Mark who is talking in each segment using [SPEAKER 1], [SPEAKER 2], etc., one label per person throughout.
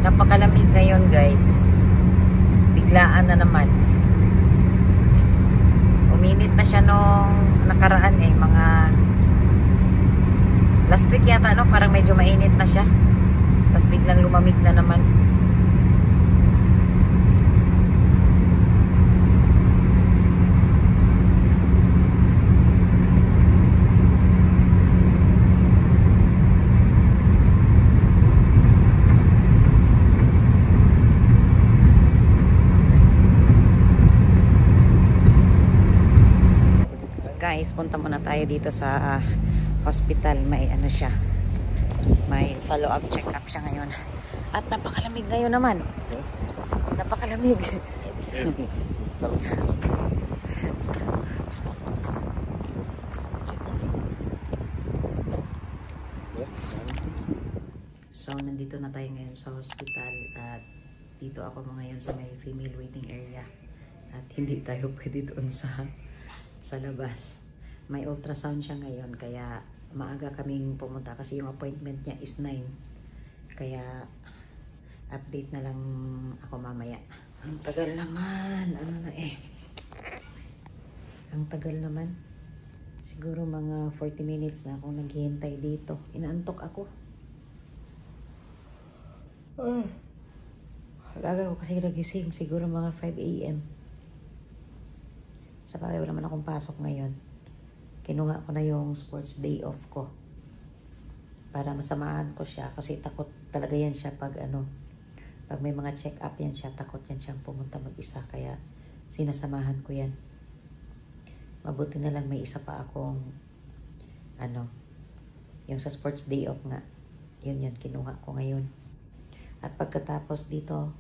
[SPEAKER 1] Napakalamig ngayon guys. Biglaan na naman. Uminit na siya nung nakaraan mga last week yata parang medyo mainit na siya. Tapos biglang lumamig na naman. Guys, punta muna tayo dito sa hospital. May siya. May follow-up check-up siya ngayon. At napakalamig ngayon naman. Napakalamig. So, nandito na tayo ngayon sa hospital. At dito ako ngayon sa may female waiting area. At hindi tayo pwede doon sa labas. May ultrasound siya ngayon kaya maaga kaming pumunta kasi yung appointment niya is 9. Kaya update na lang ako mamaya. Ang tagal naman. Ang tagal naman. Siguro mga 40 minutes na akong naghihintay dito. Inaantok ako. Alaga ko kasi nagising. Siguro mga 5 AM. Sa bagay, wala naman akong pasok ngayon. Kinuha ko na yung sports day off ko. Para masamahan ko siya. Kasi takot talaga yan siya pag pag may mga check-up yan siya, takot yan siyang pumunta mag-isa. Kaya sinasamahan ko yan. Mabuti na lang may isa pa akong yung sa sports day off nga. Yun, kinuha ko ngayon. At pagkatapos dito,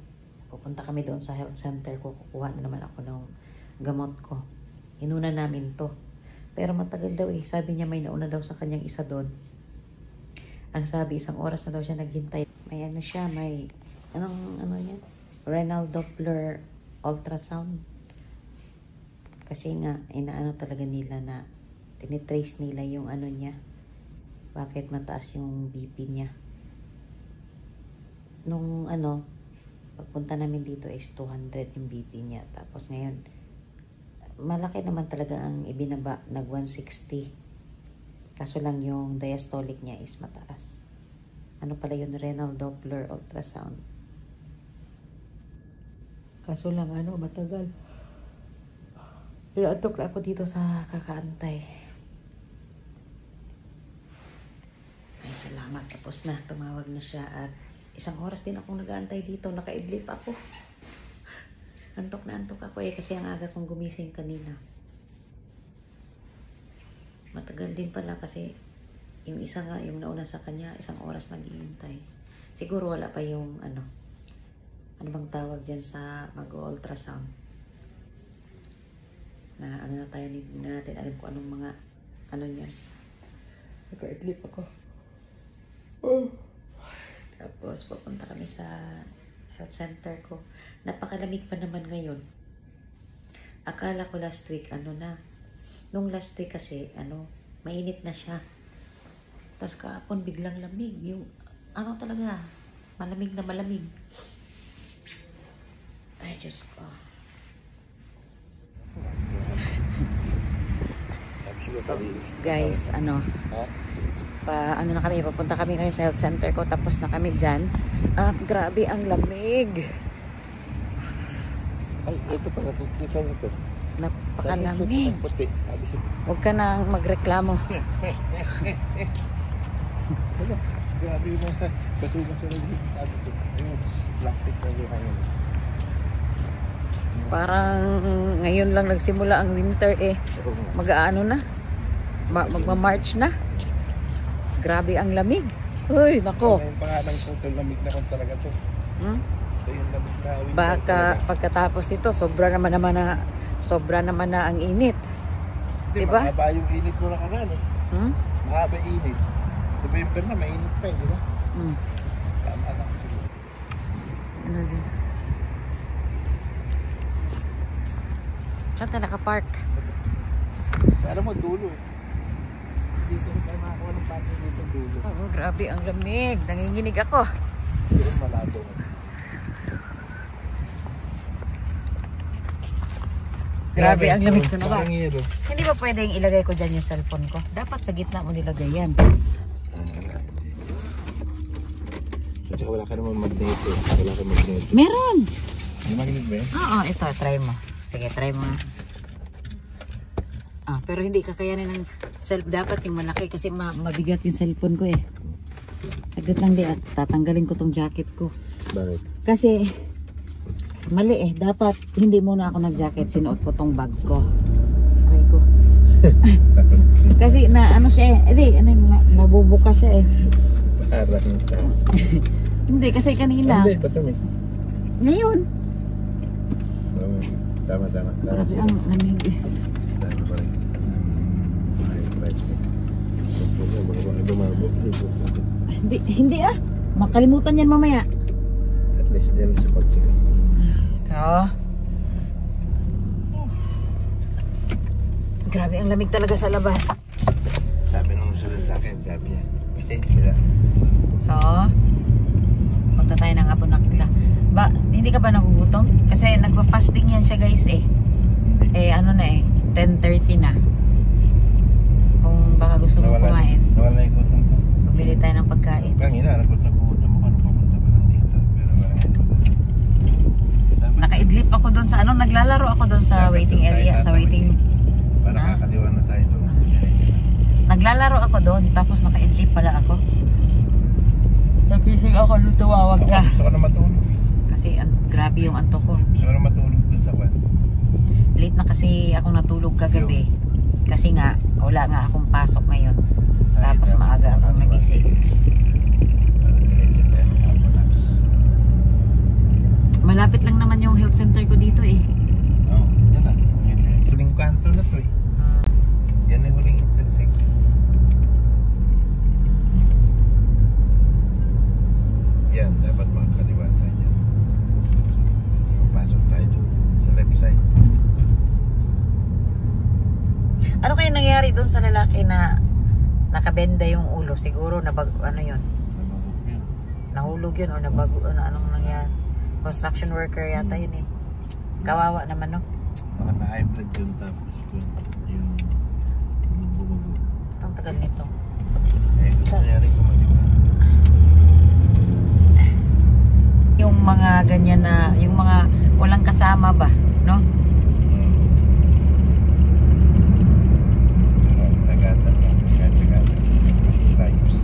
[SPEAKER 1] pupunta kami doon sa health center ko. Kukuha na naman ako ng gamot ko. Inuna namin to. Pero matagal daw Sabi niya may nauna daw sa kanyang isa doon. Ang sabi, 1 oras na daw siya naghintay. May siya, may yan? Renal Doppler ultrasound. Kasi nga, inaano talaga nila na tinitrace nila yung niya. Bakit mataas yung BP niya. Nung pagpunta namin dito is 200 yung BP niya. Tapos ngayon, malaki naman talaga ang ibinaba, nag 160. Kaso lang yung diastolic niya is mataas. Pala yun, renal Doppler ultrasound. Kaso lang matagal. Inaantok na ako dito sa kakaantay. Ay, salamat. Tapos na, tumawag na siya at 1 oras din akong nag-aantay dito. Nakaidlip ako. Antok na antok ako kasi ang aga kong gumising kanina. Matagal din pala kasi yung isa nga, yung nauna sa kanya, 1 oras naghihintay. Siguro wala pa yung ano bang tawag dyan sa mag-ultrasound. Na na tayo, hindi na natin alam kung anong mga niyan. Naka-idlip ako. Tapos pupunta kami sa health center ko. Napakalamig pa naman ngayon. Akala ko last week nung last week kasi mainit na siya. Tapos kahapon biglang lamig. Yung talaga, malamig na malamig. Ay, Diyos ko. So, guys, na kami, papunta kami ngayon sa health center ko, tapos na kami dyan. At grabe ang lamig.
[SPEAKER 2] Ay, ito pa, nakikita nito.
[SPEAKER 1] Napakalamig. Huwag ka nang magreklamo.
[SPEAKER 2] Grabe yung mga kasuga sa lamig. Yung plastic na buhangin.
[SPEAKER 1] Parang ngayon lang nagsimula ang winter Mag-aano na? Magma-March na? Grabe ang lamig. Uy, nako.
[SPEAKER 2] Yung pangalang total lamig na kung talaga to. So, yung lamig na winter.
[SPEAKER 1] Baka pagkatapos ito, sobra naman na ang init. Diba?
[SPEAKER 2] Mahaba yung init mo na kanan Mahaba init. November na, mainit pa diba? Tama na.
[SPEAKER 1] Ano din? Saan tayo nakapark?
[SPEAKER 2] Pero mo dulo Dito tayo makakuha ng parking dito dulo.
[SPEAKER 1] Oo, grabe ang lamig. Nanginginig ako.
[SPEAKER 2] Doon malabo.
[SPEAKER 1] Grabe ang lamig sa labas.
[SPEAKER 2] Parang yelo.
[SPEAKER 1] Hindi ba pwedeng ilagay ko dyan yung cellphone ko? Dapat sa gitna mo nilagay yan.
[SPEAKER 2] Wala. At saka wala ka naman magneto. Wala ka magneto.
[SPEAKER 1] Meron!
[SPEAKER 2] May magnet ba yan?
[SPEAKER 1] Oo, ito. Try mo. Sige, try mo. Pero hindi kakayanin ng dapat yung malaki kasi mabigat yung cellphone ko eh. Agad lang di at tatanggalin ko tong jacket ko.
[SPEAKER 2] Bakit?
[SPEAKER 1] Kasi mali eh. Dapat hindi muna ako nag-jacket. Sinuot ko tong bag ko. Aray ko. Kasi na ano siya eh. Nabubuka siya eh.
[SPEAKER 2] Parang
[SPEAKER 1] Hindi kasi kanina.
[SPEAKER 2] Hindi, ba't may?
[SPEAKER 1] Ngayon.
[SPEAKER 2] Tama.
[SPEAKER 1] Grabe ang lamig eh.
[SPEAKER 2] Dahil pa rin.
[SPEAKER 1] Hindi ah. Makalimutan yan mamaya.
[SPEAKER 2] At least dyan sa kotse.
[SPEAKER 1] So. Grabe ang lamig talaga sa labas.
[SPEAKER 2] Sabi nung sulat sa akin, sabi niya, message mo lang.
[SPEAKER 1] So, punta tayo ng Abunakla. Hindi ka ba nagugutom? Kasi nagpa-fasting yan siya guys eh. Ano na eh, 10:30 na. Kung baka gusto mo kumain.
[SPEAKER 2] Nawala yung gutom ko.
[SPEAKER 1] Bumili tayo ng pagkain.
[SPEAKER 2] Kanina, nagutom mo ka nung papunta pa lang dito. Pero wala ito.
[SPEAKER 1] Nakaidlip ako doon sa naglalaro ako doon sa waiting area, sa waiting.
[SPEAKER 2] Para kakaliwan na tayo doon.
[SPEAKER 1] Naglalaro ako doon, tapos nakaidlip pala ako. Nagising ako nung tumawag ka.
[SPEAKER 2] Gusto ko na matulog.
[SPEAKER 1] Kasi grabe yung antok ko.
[SPEAKER 2] Gusto ko na matulog doon sa van.
[SPEAKER 1] Late na kasi ako natulog kagabi. Kasi nga, wala nga akong pasok ngayon. Tapos maaga akong nagising.
[SPEAKER 2] Para diretso tayo ng Abonax.
[SPEAKER 1] Malapit lang naman yung health center ko dito eh.
[SPEAKER 2] Oo, yan lang. Huling kanto na to eh. Yan ay huling intersection. Yan, dapat makakaliwa tayo dyan. Pasok tayo doon sa left side.
[SPEAKER 1] Ano kaya nangyari doon sa lalaki na nakabenda yung ulo? Siguro yun? Nahulog yun o anong nangyari? Construction worker yata yun eh. Kawawa naman no?
[SPEAKER 2] Mga na-hybrid yun tapos yung bumago.
[SPEAKER 1] Itong tagal nito.
[SPEAKER 2] Gusto nangyari kumaliwa.
[SPEAKER 1] Yung mga ganyan na, yung mga walang kasama ba, no?
[SPEAKER 2] Tagatan lang. Vibes.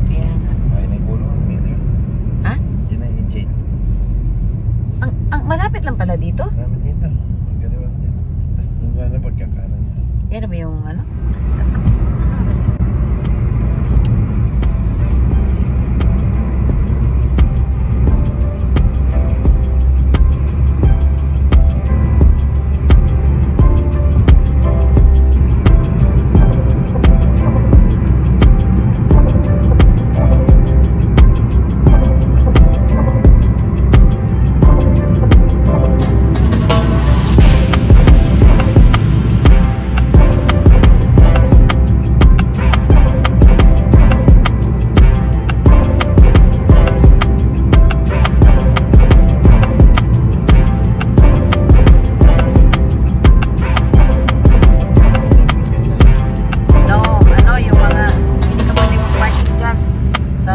[SPEAKER 1] Kaya nga.
[SPEAKER 2] Ay, nagulong ang meron.
[SPEAKER 1] Ha?
[SPEAKER 2] Yun ay yung jail.
[SPEAKER 1] Ang malapit lang pala dito?
[SPEAKER 2] Namin dito. Magkaliwa dito. Tapos doon nga na pagkakanan na.
[SPEAKER 1] Yan ba yung ano?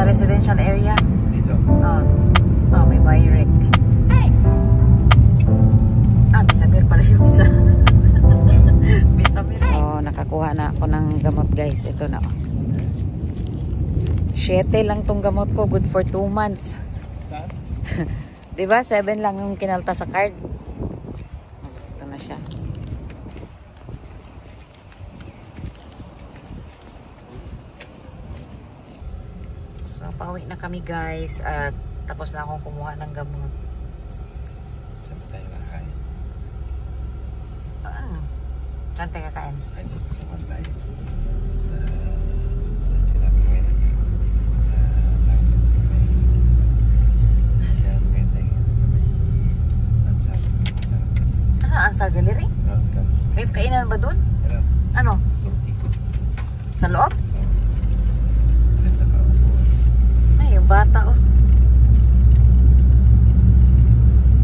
[SPEAKER 1] Residential area.
[SPEAKER 2] Dito.
[SPEAKER 1] May Bayrek. Bisabir pala yung isa. Bisabir. So, nakakuha na ako ng gamot guys. Ito na. 7 lang tong gamot ko. Good for 2 months. Diba? 7 lang yung kinalta sa card. Ito na siya. So, pauwi na kami guys at tapos na akong kumuha ng gamot.
[SPEAKER 2] Saan ba tayo kakain?
[SPEAKER 1] Saan tayo kakain?
[SPEAKER 2] Ay, doon sa kwan tayo. Sa sinabi ko yun. Kaya may tayo sa may Ansar.
[SPEAKER 1] Asa Ansar Gallery? May kainan ba doon? Ano?
[SPEAKER 2] Turkey.
[SPEAKER 1] Sa loob?
[SPEAKER 2] Renta pa ako.
[SPEAKER 1] Yung bata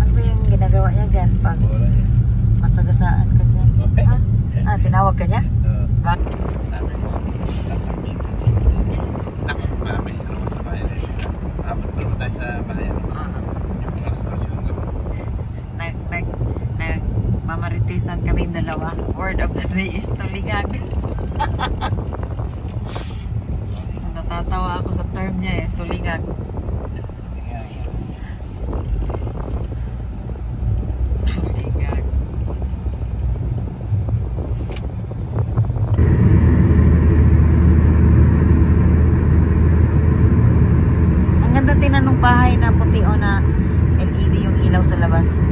[SPEAKER 1] ano ba yung ginagawa niya dyan pag
[SPEAKER 2] Wala yan.
[SPEAKER 1] masagasaan ka dyan? pinawisan kaming dalawa. Word of the day is tulingag. Natatawa ako sa term niya eh, tulingag. Tulingag. Ang ganda tinanong bahay na puti o na LED yung ilaw sa labas.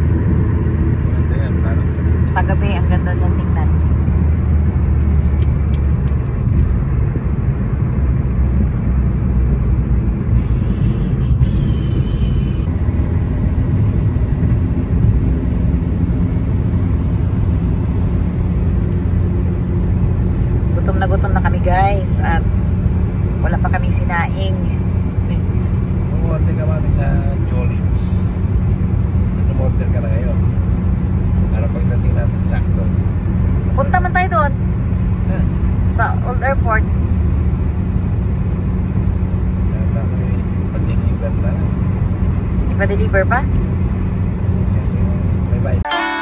[SPEAKER 2] Maganda yan, parang
[SPEAKER 1] Sa gabi, ang ganda lang tingnan. Gutom na kami guys at wala pa kaming sinaing.
[SPEAKER 2] Umorder ka mami sa Jollies. Umorder ka na ngayon. Para pagdating natin sakto.
[SPEAKER 1] Punta man tayo doon
[SPEAKER 2] Saan?
[SPEAKER 1] sa Old Airport.
[SPEAKER 2] Kaya may pag-deliver na lang.
[SPEAKER 1] Ipa-deliver pa?
[SPEAKER 2] May bayad.